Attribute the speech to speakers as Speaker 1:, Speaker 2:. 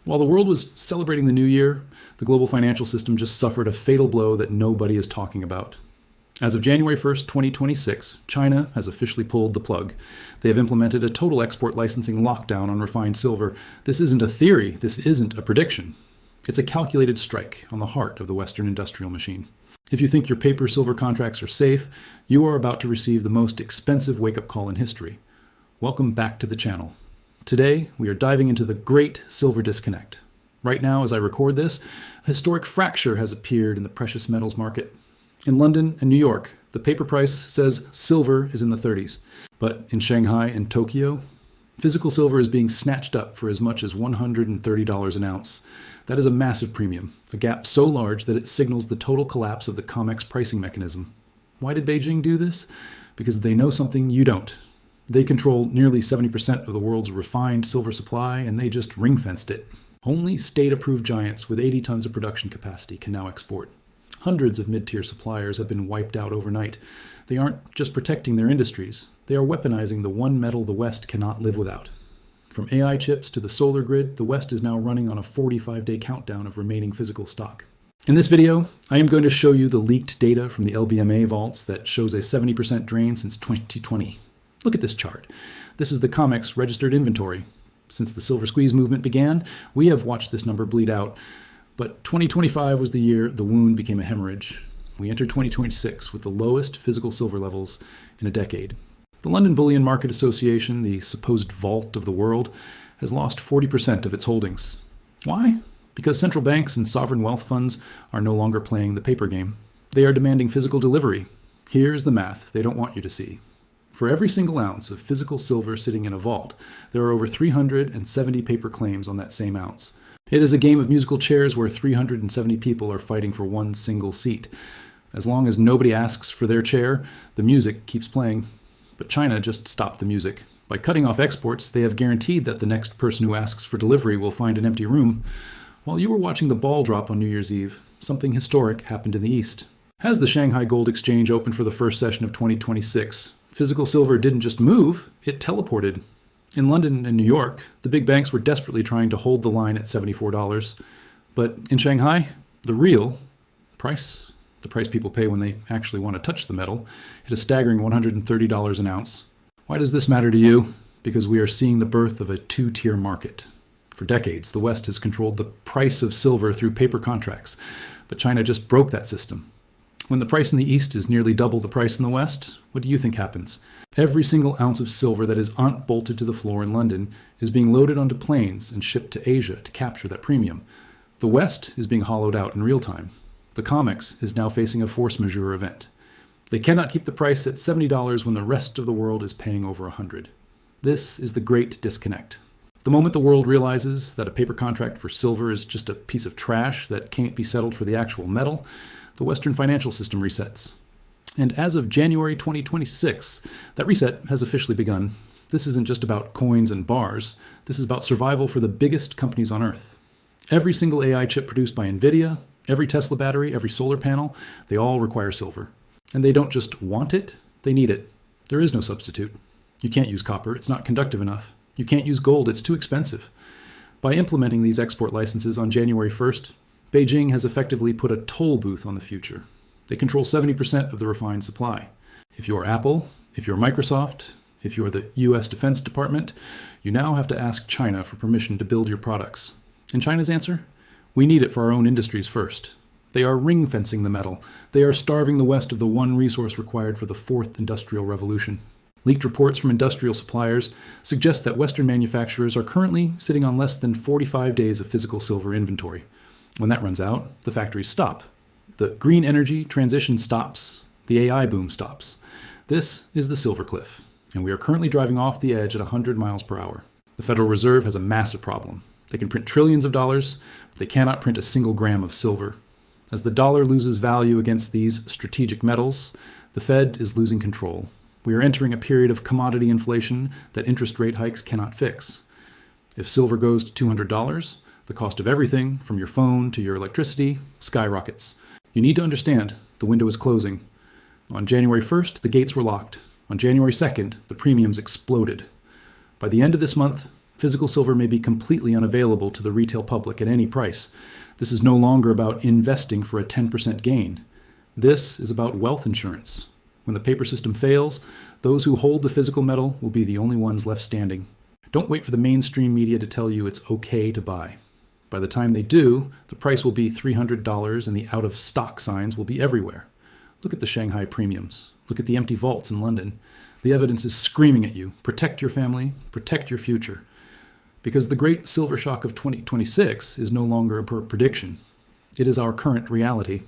Speaker 1: While the world was celebrating the new year, the global financial system just suffered a fatal blow that nobody is talking about. As of January 1st, 2026, China has officially pulled the plug. They have implemented a total export licensing lockdown on refined silver. This isn't a theory. This isn't a prediction. It's a calculated strike on the heart of the Western industrial machine. If you think your paper silver contracts are safe, you are about to receive the most expensive wake-up call in history. Welcome back to the channel. Today, we are diving into the great silver disconnect. Right now, as I record this, a historic fracture has appeared in the precious metals market. In London and New York, the paper price says silver is in the 30s. But in Shanghai and Tokyo, physical silver is being snatched up for as much as $130 an ounce. That is a massive premium, a gap so large that it signals the total collapse of the COMEX pricing mechanism. Why did Beijing do this? Because they know something you don't. They control nearly 70% of the world's refined silver supply, and they just ring-fenced it. Only state-approved giants with 80 tons of production capacity can now export. Hundreds of mid-tier suppliers have been wiped out overnight. They aren't just protecting their industries. They are weaponizing the one metal the West cannot live without. From AI chips to the solar grid, the West is now running on a 45-day countdown of remaining physical stock. In this video, I am going to show you the leaked data from the LBMA vaults that shows a 70% drain since 2020. Look at this chart. This is the COMEX registered inventory. Since the silver squeeze movement began, we have watched this number bleed out. But 2025 was the year the wound became a hemorrhage. We entered 2026 with the lowest physical silver levels in a decade. The London Bullion Market Association, the supposed vault of the world, has lost 40% of its holdings. Why? Because central banks and sovereign wealth funds are no longer playing the paper game. They are demanding physical delivery. Here's the math they don't want you to see. For every single ounce of physical silver sitting in a vault, there are over 370 paper claims on that same ounce. It is a game of musical chairs where 370 people are fighting for one single seat. As long as nobody asks for their chair, the music keeps playing. But China just stopped the music. By cutting off exports, they have guaranteed that the next person who asks for delivery will find an empty room. While you were watching the ball drop on New Year's Eve, something historic happened in the East. As the Shanghai Gold Exchange opened for the first session of 2026, physical silver didn't just move, it teleported. In London and New York, the big banks were desperately trying to hold the line at $74. But in Shanghai, the real price, the price people pay when they actually want to touch the metal, hit a staggering $130 an ounce. Why does this matter to you? Because we are seeing the birth of a two-tier market. For decades, the West has controlled the price of silver through paper contracts, but China just broke that system. When the price in the East is nearly double the price in the West, what do you think happens? Every single ounce of silver that is bolted to the floor in London is being loaded onto planes and shipped to Asia to capture that premium. The West is being hollowed out in real time. The COMEX is now facing a force majeure event. They cannot keep the price at $70 when the rest of the world is paying over $100. This is the great disconnect. The moment the world realizes that a paper contract for silver is just a piece of trash that can't be settled for the actual metal, the Western financial system resets. And as of January 2026, that reset has officially begun. This isn't just about coins and bars. This is about survival for the biggest companies on Earth. Every single AI chip produced by NVIDIA, every Tesla battery, every solar panel, they all require silver. And they don't just want it, they need it. There is no substitute. You can't use copper, it's not conductive enough. You can't use gold, it's too expensive. By implementing these export licenses on January 1st, Beijing has effectively put a toll booth on the future. They control 70% of the refined supply. If you're Apple, if you're Microsoft, if you're the US Defense Department, you now have to ask China for permission to build your products. And China's answer? We need it for our own industries first. They are ring-fencing the metal. They are starving the West of the one resource required for the fourth industrial revolution. Leaked reports from industrial suppliers suggest that Western manufacturers are currently sitting on less than 45 days of physical silver inventory. When that runs out, the factories stop. The green energy transition stops. The AI boom stops. This is the silver cliff, and we are currently driving off the edge at 100 miles per hour. The Federal Reserve has a massive problem. They can print trillions of dollars, but they cannot print a single gram of silver. As the dollar loses value against these strategic metals, the Fed is losing control. We are entering a period of commodity inflation that interest rate hikes cannot fix. If silver goes to $200, the cost of everything, from your phone to your electricity, skyrockets. You need to understand, the window is closing. On January 1st, the gates were locked. On January 2nd, the premiums exploded. By the end of this month, Physical silver may be completely unavailable to the retail public at any price. This is no longer about investing for a 10% gain. This is about wealth insurance. When the paper system fails, those who hold the physical metal will be the only ones left standing. Don't wait for the mainstream media to tell you it's okay to buy. By the time they do, the price will be $300 and the out-of-stock signs will be everywhere. Look at the Shanghai premiums. Look at the empty vaults in London. The evidence is screaming at you. Protect your family, protect your future. Because the great silver shock of 2026 is no longer a prediction. It is our current reality.